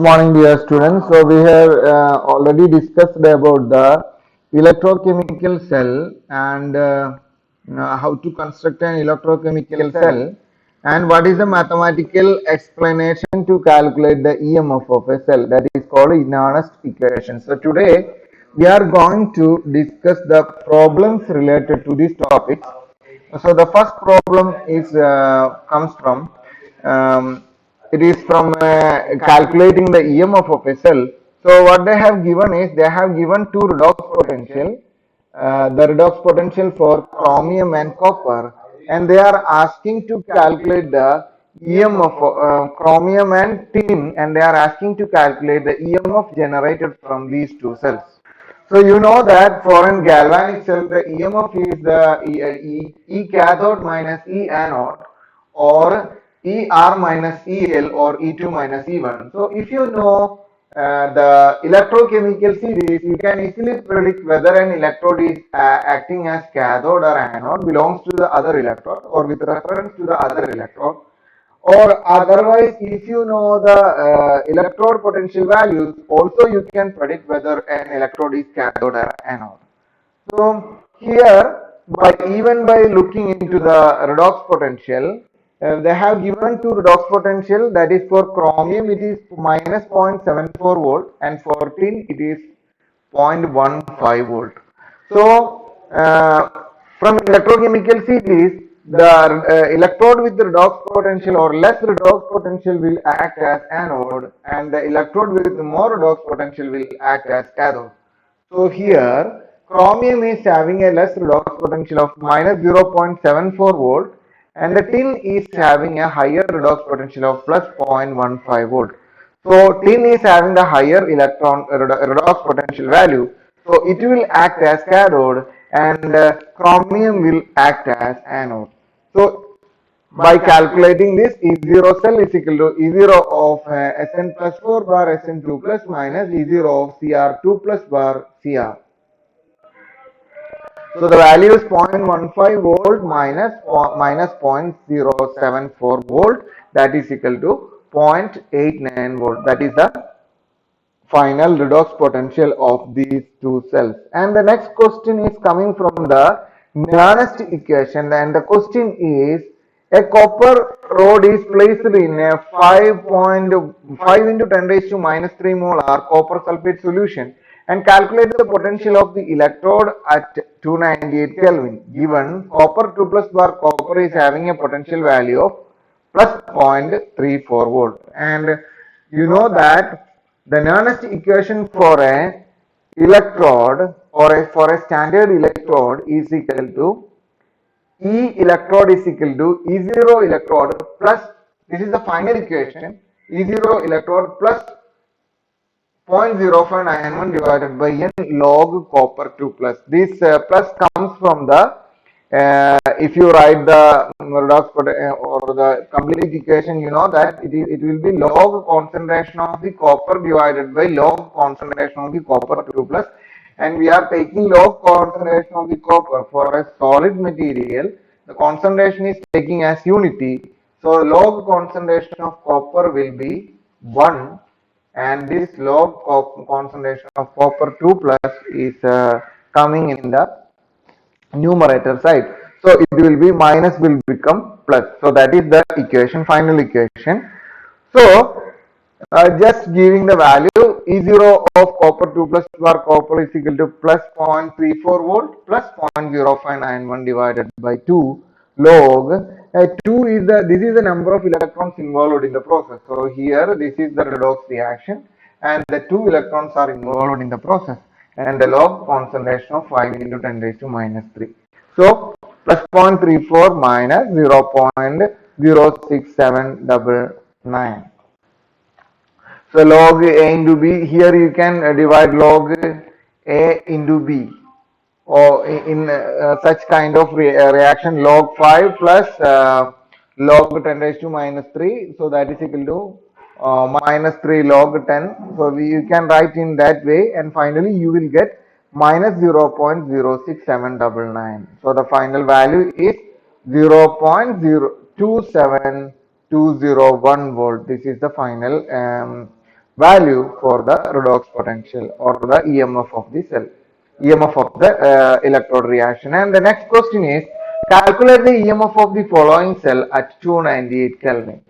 morning, dear students. So we have already discussed about the electrochemical cell and how to construct an electrochemical cell and what is the mathematical explanation to calculate the EMF of a cell, that is called Nernst equation. So today we are going to discuss the problems related to these topics. So the first problem is comes from um, it is from calculating the EMF of a cell. So what they have given is they have given two redox potential, the redox potential for chromium and copper, and they are asking to calculate the EMF of chromium and tin, and they are asking to calculate the EMF generated from these two cells. So you know that for a galvanic cell, the EMF is the E cathode minus E anode, or ER minus EL, or E2 minus E1. So if you know the electrochemical series, you can easily predict whether an electrode is acting as cathode or anode belongs to the other electrode or with reference to the other electrode, or otherwise if you know the electrode potential values, also you can predict whether an electrode is cathode or anode. So here, even by looking into the redox potential, they have given two redox potential, that is for chromium it is minus 0.74 volt and for tin it is 0.15 volt. So from electrochemical series, the electrode with the redox potential or less redox potential will act as anode, and the electrode with more redox potential will act as cathode. So here chromium is having a less redox potential of minus 0.74 volt, and the tin is having a higher redox potential of plus 0.15 volt. So tin is having the higher electron redox potential value, so it will act as cathode, and chromium will act as anode. So by calculating this, E0 cell is equal to E0 of Sn plus 4 bar Sn2 plus minus E0 of Cr2 plus bar Cr. So the value is 0.15 volt minus 0.074 volt, that is equal to 0.89 volt. That is the final redox potential of these two cells. And the next question is coming from the Nernst equation, and the question is a copper rod is placed in a 5.5 into 10 raised to minus 3 molar copper sulfate solution and calculate the potential of the electrode at 298 Kelvin. Given copper 2 plus bar copper is having a potential value of plus 0.34 volt, and you know that the Nernst equation for a electrode or for a standard electrode is equal to E electrode is equal to E0 electrode plus, this is the final equation, E0 electrode plus 0.0591 divided by n log copper 2 plus. This plus comes from the if you write the redox or the complete equation, you know that it will be log concentration of the copper divided by log concentration of the copper 2 plus, and we are taking log concentration of the copper for a solid material. The concentration is taking as unity, so log concentration of copper will be 1, and this log concentration of copper 2 plus is coming in the numerator side, so it will be minus will become plus. So that is the equation, final equation. So just giving the value, E0 of copper 2 plus bar copper is equal to plus 0.34 volt plus 0.0591 divided by 2 log 2 is this is the number of electrons involved in the process. So here this is the redox reaction, and the 2 electrons are involved in the process, and the log concentration of 5 into 10 raised to minus 3. So plus 0.34 minus 0.06799. So log A into B, here you can divide log A into B, or in such kind of reaction, log 5 plus log 10 raised to minus 3, so that is equal to minus 3 log 10. So you can write in that way, and finally you will get minus 0.06799. So the final value is 0.027201 volt. This is the final value for the redox potential or the EMF of the cell, EMF of the electrode reaction. And the next question is, calculate the EMF of the following cell at 298 Kelvin.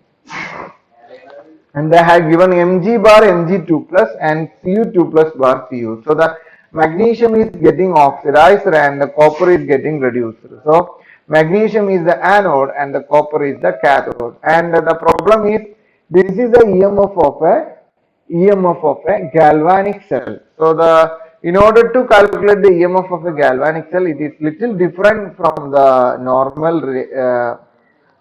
And they have given Mg bar Mg2 plus and Cu2 plus bar Cu. So the magnesium is getting oxidized and the copper is getting reduced. So magnesium is the anode and the copper is the cathode. And the problem is, this is the EMF of a galvanic cell. So the in order to calculate the EMF of a galvanic cell, it is little different from the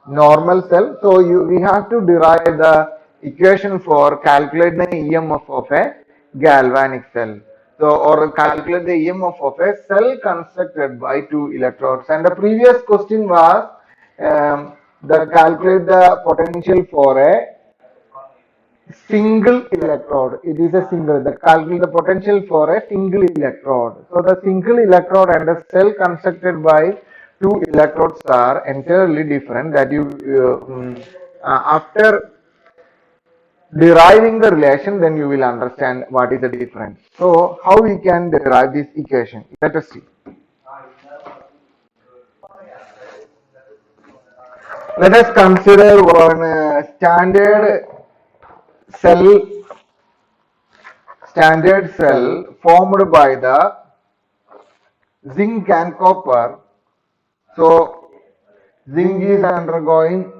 normal cell. So we have to derive the equation for calculate the EMF of a galvanic cell. So or calculate the EMF of a cell constructed by two electrodes. And the previous question was the calculate the potential for a single electrode. It is a single. The calculate the potential for a single electrode. So the single electrode and the cell constructed by two electrodes are entirely different. That you after deriving the relation, then you will understand what is the difference. So how we can derive this equation? Let us see. Let us consider one cell standard cell formed by the zinc and copper. So zinc is undergoing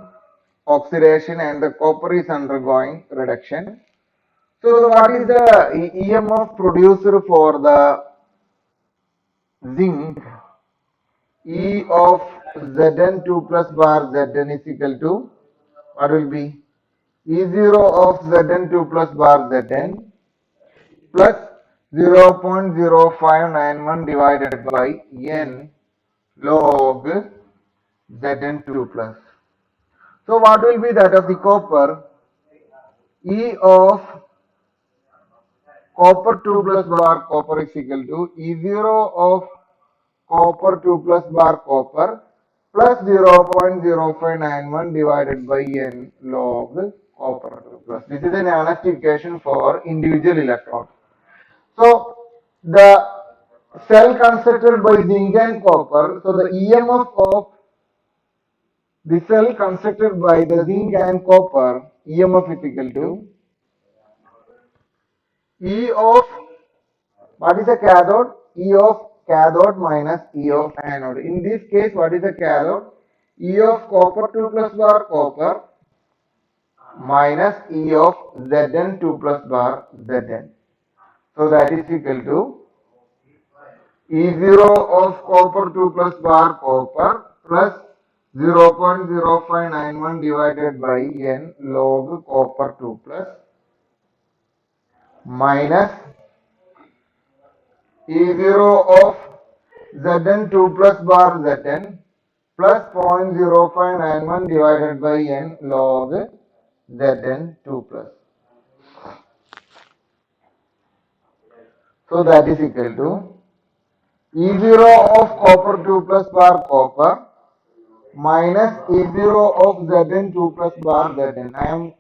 oxidation and the copper is undergoing reduction. So what is the EMF produced for the zinc? E of Zn2 plus bar Zn is equal to, what will be? E0 of Zn2 plus bar Zn plus 0.0591 divided by N log Zn2 plus. So what will be that of the copper? E of copper 2 plus bar copper is equal to E0 of copper 2 plus bar copper plus 0.0591 divided by N log copper 2 plus. This is an analytic equation for individual electrons. So the cell constructed by zinc and copper, so the EMF of the cell constructed by the zinc and copper, EMF is equal to E of, what is the cathode? E of cathode minus E of anode. In this case, what is the cathode? E of copper 2 plus bar copper minus E of Zn2 plus bar Zn. So that is equal to E0 of copper 2 plus bar copper plus 0.0591 divided by N log copper 2 plus minus E0 of Zn2 plus bar Zn plus 0.0591 divided by N log Zn2 plus. So that is equal to E0 of copper 2 plus bar copper minus E0 of Zn2 plus bar Zn. I am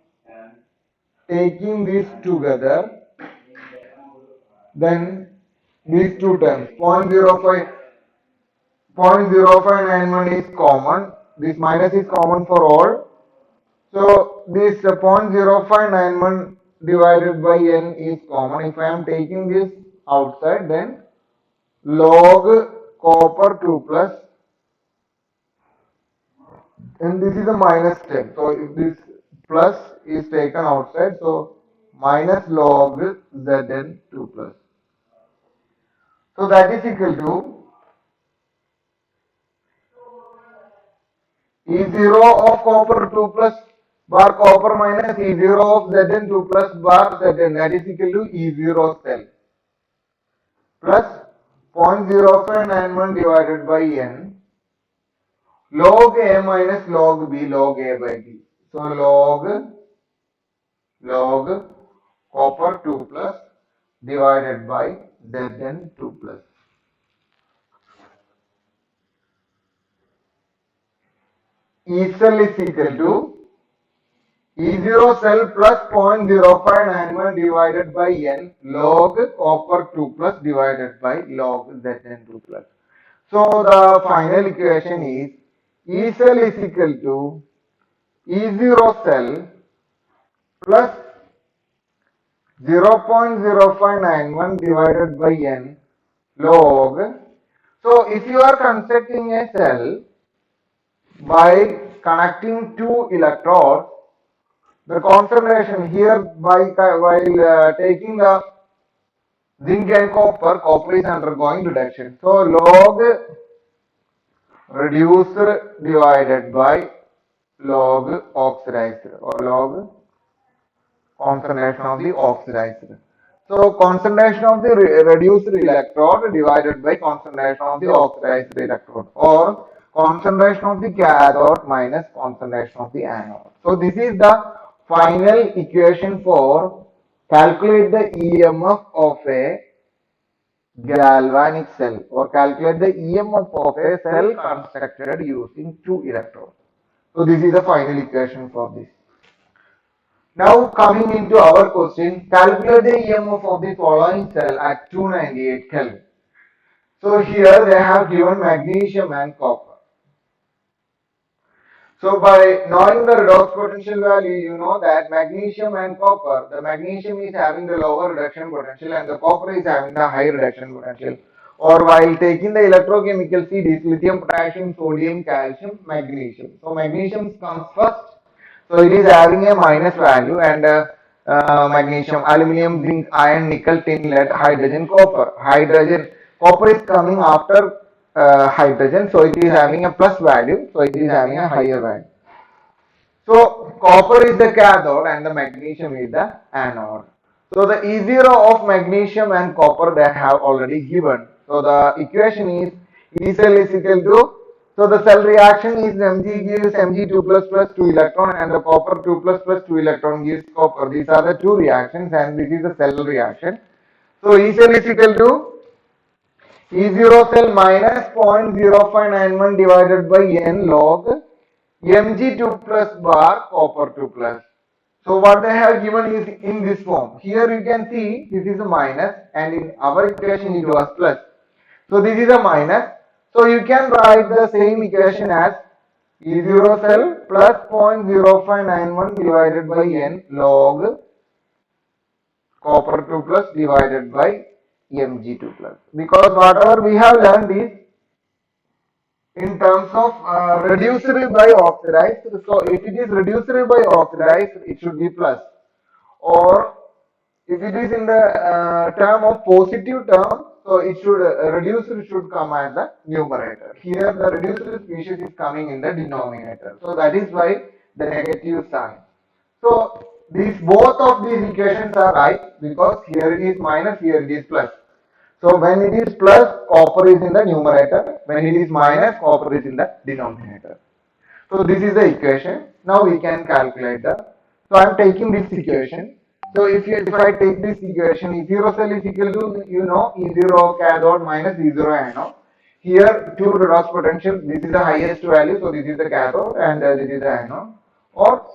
taking these together, then these two terms 0.0591 is common, this minus is common for all. So this 0.0591 divided by N is common. If I am taking this outside, then log copper 2 plus, and this is a minus term. So if this plus is taken outside, so minus log Zn2 plus. So that is equal to E0 of copper 2 plus bar copper minus E0 of Zn2 plus bar Zn, that is equal to E0 cell plus 0.0591 divided by N log A minus log B log A by B. So log copper 2 plus divided by Zn2 plus. E cell is equal to E0 cell plus 0.0591 divided by n log copper 2 plus divided by log Zn2 plus. So the final equation is E cell is equal to E0 cell plus 0.0591 divided by n log. So if you are constructing a cell by connecting two electrodes, the concentration here while taking the zinc and copper is undergoing reduction. So log reduced divided by log oxidized or log concentration of the oxidized. So concentration of the reduced electrode divided by concentration of the oxidized electrode, or concentration of the cathode minus concentration of the anode. So this is the final equation for calculate the EMF of a galvanic cell, or calculate the EMF of a cell constructed using two electrodes. So this is the final equation for this. Now coming into our question, calculate the EMF of the following cell at 298 Kelvin. So here they have given magnesium and copper. So by knowing the redox potential value, you know that magnesium and copper, the magnesium is having the lower reduction potential and the copper is having the high reduction potential. Or while taking the electrochemical series, lithium, potassium, sodium, calcium, magnesium. So magnesium comes first. So it is having a minus value, and magnesium, aluminum, zinc, iron, nickel, tin, lead, hydrogen, copper. Copper is coming after hydrogen, so it is having a plus value, so it is having a higher value. So copper is the cathode and the magnesium is the anode. So the E0 of magnesium and copper they have already given. So the equation is E cell is equal to, so the cell reaction is Mg gives Mg2 plus 2 electron, and the copper 2 plus 2 electron gives copper. These are the two reactions, and this is the cell reaction. So E cell is equal to E0 cell minus 0.0591 divided by n log Mg2 plus bar copper 2 plus. So what they have given is in this form. Here you can see this is a minus, and in our equation it was plus. So this is a minus. So you can write the same equation as E0 cell plus 0.0591 divided by n log copper 2 plus divided by Mg2 plus. Because whatever we have learned is in terms of reduced by oxidized. So if it is reduced by oxidized, it should be plus. Or if it is in the term of positive term, so it should reduced should come as the numerator. Here the reduced species is coming in the denominator. So that is why the negative sign. So these both of these equations are right, because here it is minus, here it is plus. So when it is plus, copper is in the numerator. When it is minus, copper is in the denominator. So this is the equation. Now we can calculate the. So I am taking this equation. So if I take this equation, E0 cell is equal to, you know, E0 cathode minus E0 anode. Here two redox potential. This is the highest value, so this is the cathode and this is the anode. Or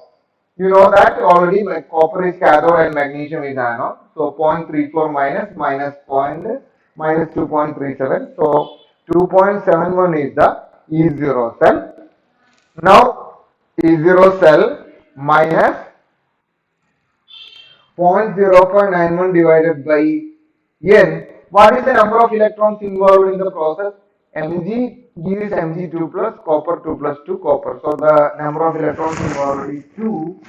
you know that already copper is cathode and magnesium is anode. So 0.34 minus 2.37. So 2.71 is the E0 cell. Now E0 cell minus 0.0591 divided by n. What is the number of electrons involved in the process? Mg gives Mg2 plus copper 2 plus 2 copper. So the number of electrons involved is 2.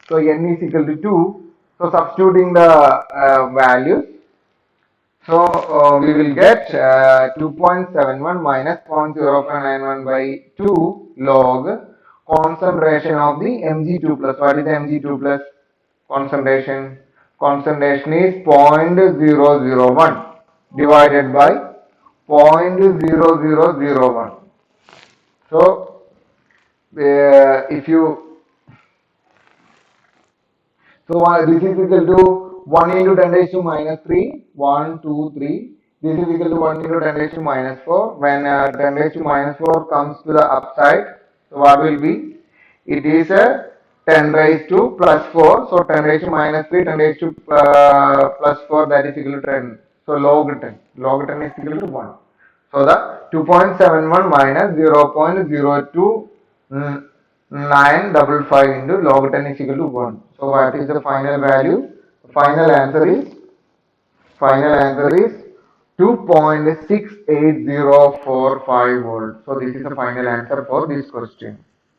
So n is equal to 2. So substituting the values. So we will get 2.71 minus 0.0591 by 2 log concentration of the Mg2 plus. What is Mg2 plus? Concentration is 0.0001 divided by 0.0001. So if you, so this is equal to 1 into 10 raised to minus 3, 1, 2, 3. This is equal to 1 into 10 raised to minus 4. When 10 raised to minus 4 comes to the upside, so what will be? It is a 10 raised to plus 4. So 10 raised to minus 3, 10 raised to plus 4, that is equal to 10. So log 10. Log 10 is equal to 1. So the 2.71 minus 0.02 955 into log 10 is equal to 1. So what is the final value? Final answer is 2.68045 volts. So this is the final answer for this question.